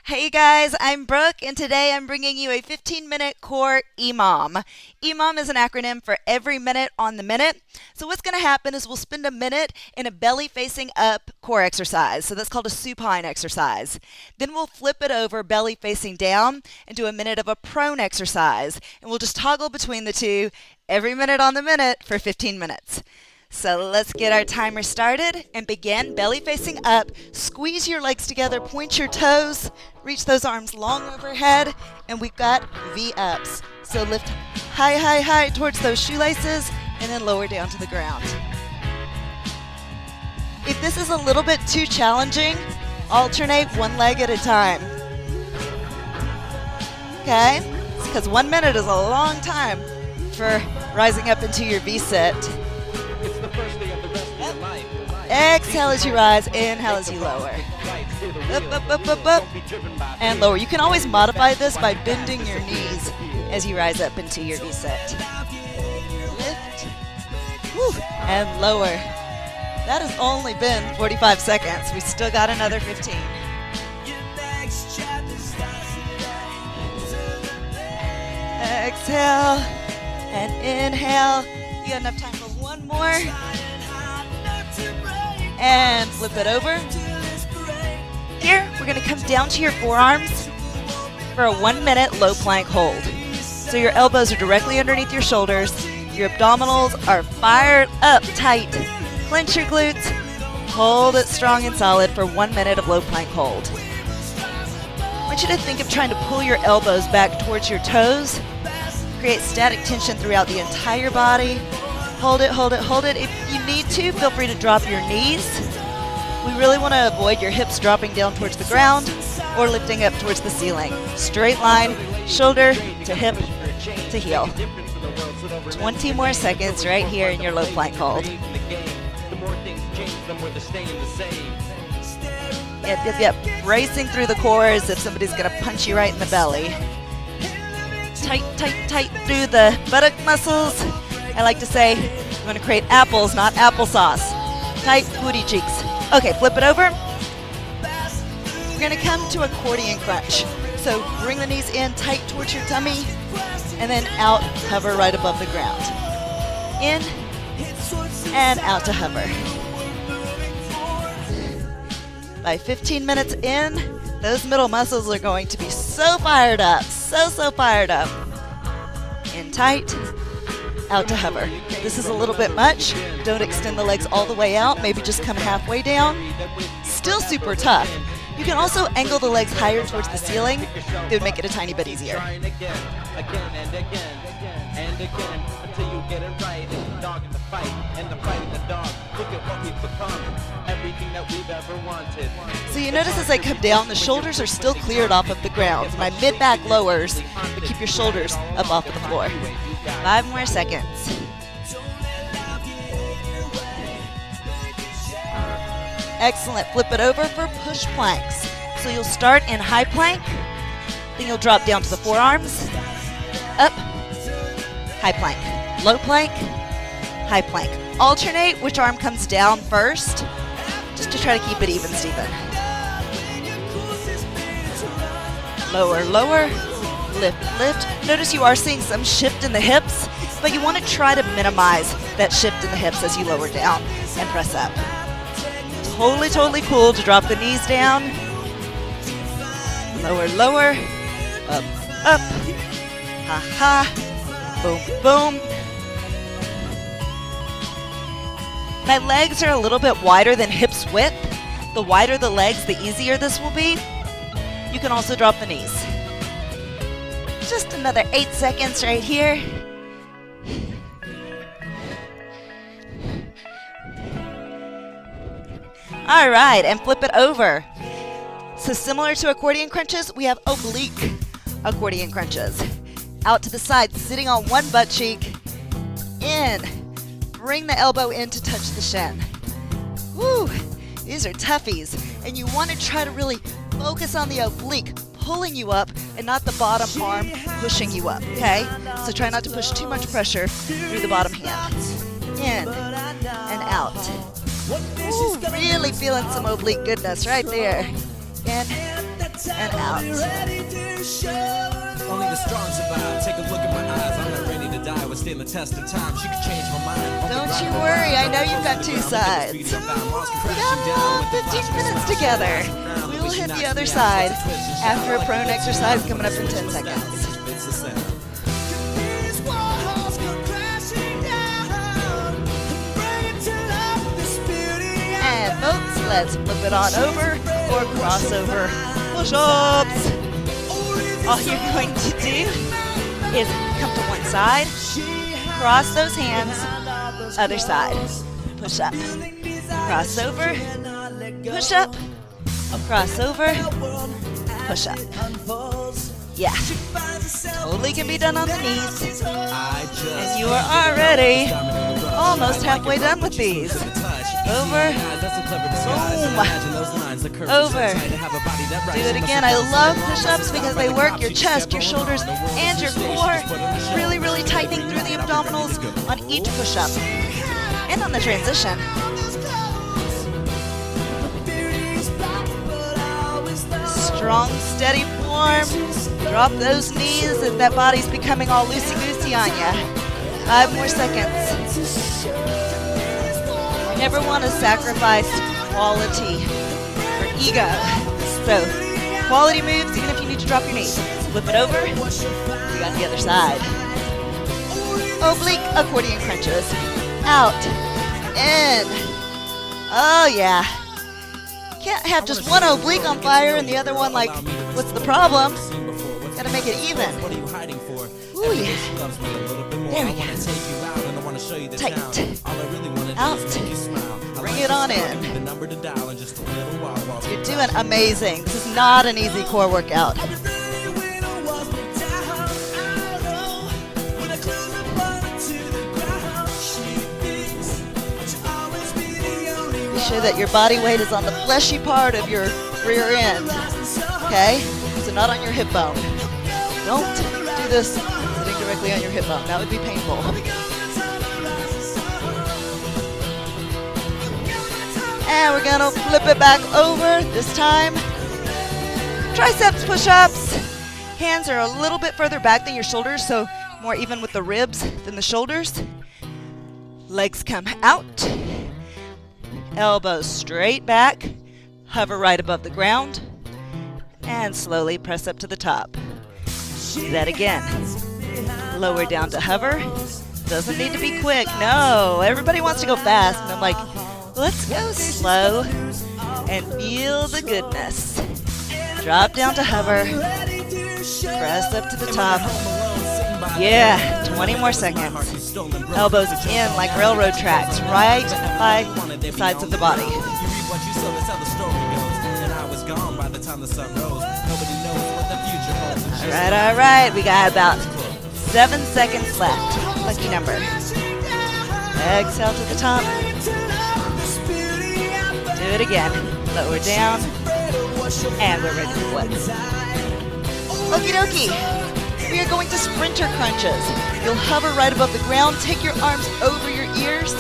Hey guys, I'm Brooke, and today I'm bringing you a 15-minute Core EMOM. EMOM is an acronym for every minute on the minute. So what's going to happen is we'll spend a minute in a belly facing up core exercise. So that's called a supine exercise. Then we'll flip it over belly facing down and do a minute of a prone exercise. And we'll just toggle between the two every minute on the minute for 15 minutes. So let's get our timer started and begin belly facing up. Squeeze your legs together, point your toes, reach those arms long overhead, and we've got V-ups. So lift high, high, high towards those shoelaces and then lower down to the ground. If this is a little bit too challenging, alternate one leg at a time. Okay? Because 1 minute is a long time for rising up into your V-sit. Exhale as you rise, inhale as you lower. Up, up, up, up, up, and lower. You can always modify this by bending your knees as you rise up into your V-sit. Lift, woo, and lower. That has only been 45 seconds. We still got another 15. Exhale and inhale. You got enough time for one more. And flip it over. Here, we're going to come down to your forearms for a 1 minute low plank hold. So your elbows are directly underneath your shoulders. Your abdominals are fired up tight. Clench your glutes. Hold it strong and solid for 1 minute of low plank hold. I want you to think of trying to pull your elbows back towards your toes. Create static tension throughout the entire body. Hold it, hold it, hold it. If you need to, feel free to drop your knees. We really want to avoid your hips dropping down towards the ground or lifting up towards the ceiling. Straight line, shoulder to hip to heel. 20 more seconds right here in your low plank hold. Yep. Racing through the core as if somebody's going to punch you right in the belly. Tight, tight, tight through the buttock muscles. I like to say, I'm going to create apples, not applesauce. Tight booty cheeks. Okay, flip it over. We're going to come to accordion crunch. So bring the knees in tight towards your tummy, and then out, hover right above the ground. In, and out to hover. By 15 minutes in, those middle muscles are going to be so fired up, so fired up. In tight, out to hover. This is a little bit much. Don't extend the legs all the way out. Maybe just come halfway down. Still super tough. You can also angle the legs higher towards the ceiling. It would make it a tiny bit easier. So you notice as I come down, the shoulders are still cleared off of the ground. My mid-back lowers, but keep your shoulders up off of the floor. 5 more seconds. Excellent. Flip it over for push planks. So you'll start in high plank, then you'll drop down to the forearms, up, high plank, low plank, high plank. Alternate which arm comes down first, just to try to keep it even, Stephen. Lower, lower, lift, lift. Notice you are seeing some shift in the hips, but you want to try to minimize that shift in the hips as you lower down and press up. Totally cool to drop the knees down. Lower, lower, up, up, ha, ha, boom, boom. My legs are a little bit wider than hips width. The wider the legs, the easier this will be. You can also drop the knees. Just another 8 seconds right here. All right, and flip it over. So similar to accordion crunches, we have oblique accordion crunches. Out to the side, sitting on one butt cheek. In. Bring the elbow in to touch the shin. Woo, these are toughies. And you want to try to really focus on the oblique, pulling you up, and not the bottom arm pushing you up, okay? So try not to push too much pressure through the bottom hand. In and out. Ooh, really feeling some oblique goodness right there. In and out. Only the strong survive. Take a look at my eyes. I'm not ready to die. We'll stand the test of time. She could change my mind. Don't you worry. I know you've got two sides. We got 15 minutes together. We will hit the other side after a prone exercise coming up in 10 seconds. And folks, let's flip it on over or crossover push-ups. All you're going to do is come to one side, cross those hands, other side, push up, cross over, push up, cross over, push up. Yeah, totally can be done on the knees. And you are already almost halfway done with these. Over, boom, over. Do it again. I love push-ups because they work your chest, your shoulders, and your core. Really, really tightening through the abdominals on each push-up and on the transition. Strong, steady form. Drop those knees if that body's becoming all loosey-goosey on you. 5 more seconds. You never want to sacrifice quality for ego. So, quality moves even if you need to drop your knees. Flip it over. You got the other side. Oblique accordion crunches. Out. In. Oh yeah. Can't have just one oblique on fire and the other one like, what's the problem? Gotta make it even. Ooh yeah. There we go. Tight. Out. Bring it on in. You're doing amazing. This is not an easy core workout. Be sure that your body weight is on the fleshy part of your rear end. Okay? So not on your hip bone. Don't do this sitting directly on your hip bone. That would be painful. And we're gonna flip it back over this time. Triceps push-ups. Hands are a little bit further back than your shoulders, so more even with the ribs than the shoulders. Legs come out. Elbows straight back. Hover right above the ground. And slowly press up to the top. Do that again. Lower down to hover. Doesn't need to be quick. No, everybody wants to go fast. And I'm like, let's go slow and feel the goodness. Drop down to hover. Press up to the top. Yeah, 20 more seconds. Elbows in like railroad tracks, right by the sides of the body. All right. We got about 7 seconds left. Lucky number. Exhale to the top. Do it again. Lower down. And we're ready to flip. Okie dokie. We are going to sprinter crunches. You'll hover right above the ground. Take your arms over your ears.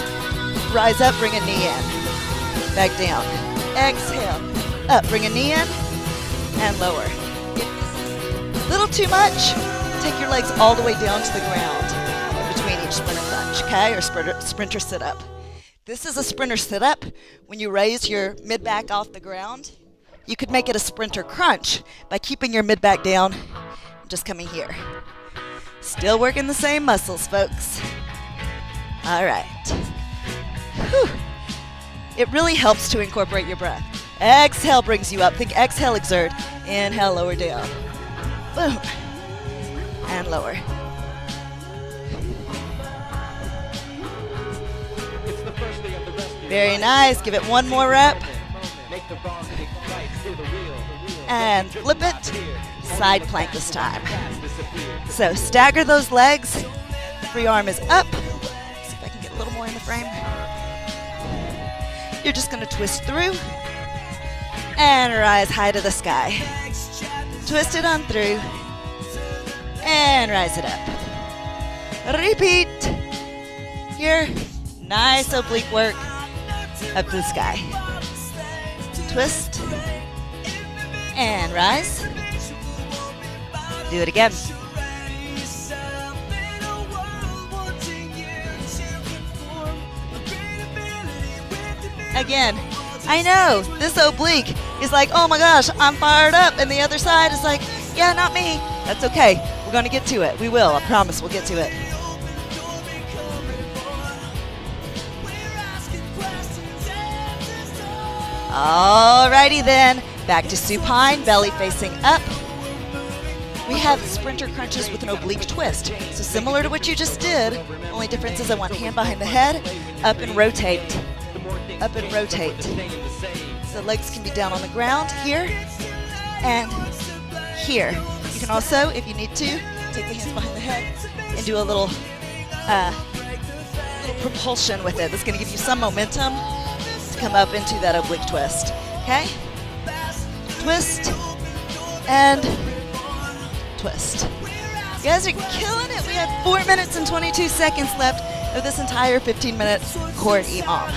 Rise up, bring a knee in. Back down. Exhale. Up, bring a knee in. And lower. A little too much. Take your legs all the way down to the ground in between each sprinter crunch, okay? Or sprinter sit-up. This is a sprinter sit-up. When you raise your mid-back off the ground, you could make it a sprinter crunch by keeping your mid-back down and just coming here. Still working the same muscles, folks. All right. Whew. It really helps to incorporate your breath. Exhale brings you up. Think exhale, exert. Inhale, lower down. Boom. And lower. Very nice. Give it one more rep. And flip it. Side plank this time. So stagger those legs. Free arm is up. See if I can get a little more in the frame. You're just going to twist through and rise high to the sky. Twist it on through and rise it up. Repeat. Here, nice oblique work up to the sky. Twist And rise. Do it again. Again. I know, this oblique is like, oh my gosh, I'm fired up. And the other side is like, yeah, not me. That's okay. We're going to get to it. We will. I promise we'll get to it. Alrighty then. Back to supine, belly facing up. We have sprinter crunches with an oblique twist. So similar to what you just did, only difference is I want hand behind the head, up and rotate. Up and rotate. So legs can be down on the ground here and here. You can also, if you need to, take the hands behind the head and do a little propulsion with it. That's going to give you some momentum to come up into that oblique twist. Okay? Twist and twist. You guys are killing it. We have 4 minutes and 22 seconds left of this entire 15-minute core EMOM.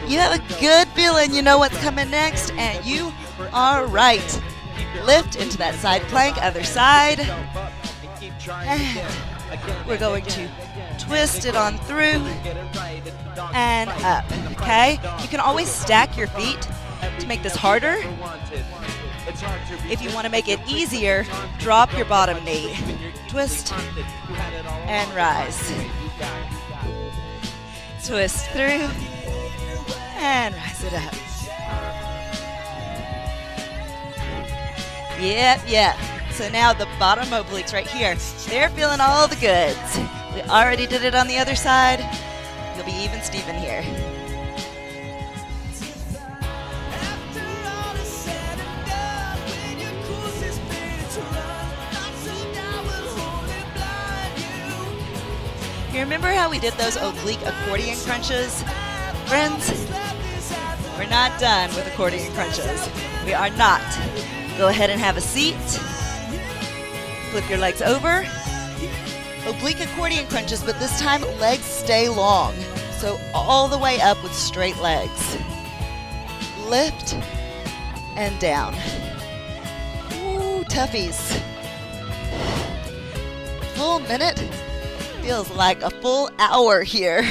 You have a good feeling you know what's coming next, and you are right. Lift into that side plank, other side. And we're going to twist it on through and up, okay? You can always stack your feet to make this harder. If you want to make it easier, drop your bottom knee. Twist and rise. Twist through and rise it up. Yep. So now the bottom obliques right here, they're feeling all the goods. We already did it on the other side. You'll be even Steven here. You remember how we did those oblique accordion crunches? Friends, we're not done with accordion crunches. We are not. Go ahead and have a seat. Flip your legs over. Oblique accordion crunches, but this time legs stay long. So all the way up with straight legs. Lift and down. Ooh, toughies. Full minute feels like a full hour here.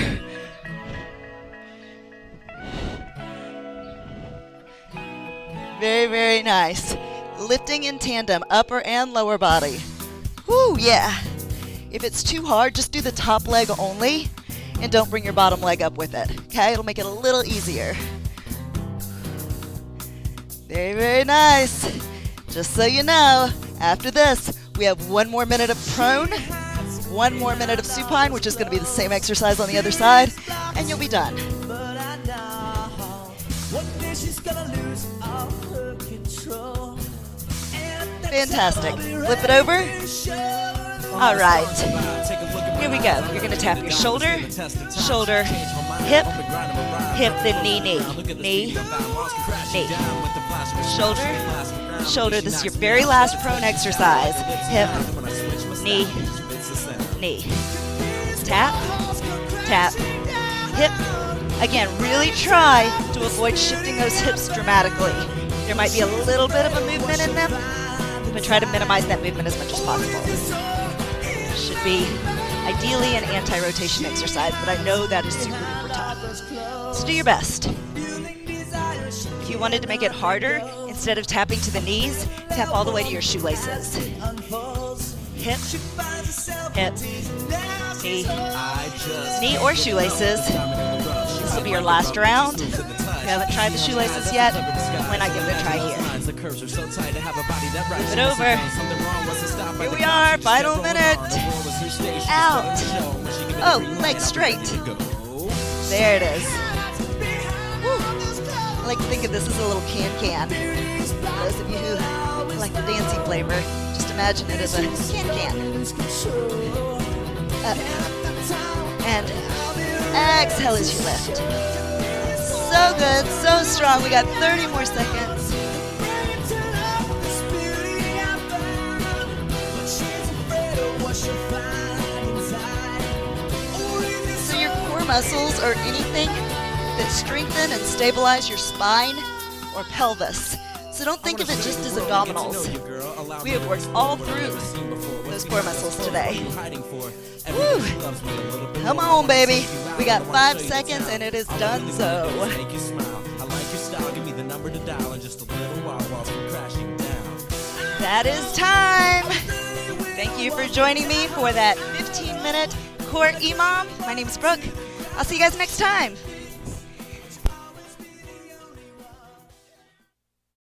Very, very nice. Lifting in tandem, upper and lower body. Woo, yeah. If it's too hard, just do the top leg only and don't bring your bottom leg up with it. Okay, it'll make it a little easier. Very, very nice. Just so you know, after this, we have 1 more minute of prone, 1 more minute of supine, which is going to be the same exercise on the other side, and you'll be done. Fantastic. Flip it over. All right. Here we go. You're going to tap your shoulder, shoulder, hip, hip, then knee, knee, knee, knee. Shoulder, shoulder. This is your very last prone exercise. Hip, knee, knee. Tap, tap, hip. Again, really try to avoid shifting those hips dramatically. There might be a little bit of a movement in them, but try to minimize that movement as much as possible. Should be ideally an anti-rotation exercise, but I know that is super duper tough. So do your best. If you wanted to make it harder, instead of tapping to the knees, tap all the way to your shoelaces. Hip, hip, knee, knee or shoelaces. This will be your last round. If you haven't tried the shoelaces yet, why not give it a try here? Flip it over. Here we are, final minute. Out. Oh, legs straight. There it is. Woo. I like to think of this as a little can-can. Those of you who like the dancing flavor, just imagine it as a can-can. Up. And exhale as you lift. So good, so strong. We got 30 more seconds. So your core muscles are anything that strengthen and stabilize your spine or pelvis. So don't think of it just as abdominals. We have worked all through those core muscles today. Woo! Come on, baby. We got 5 seconds and it is done so. That is time. Thank you for joining me for that 15-minute Core EMOM. My name's Brooke. I'll see you guys next time.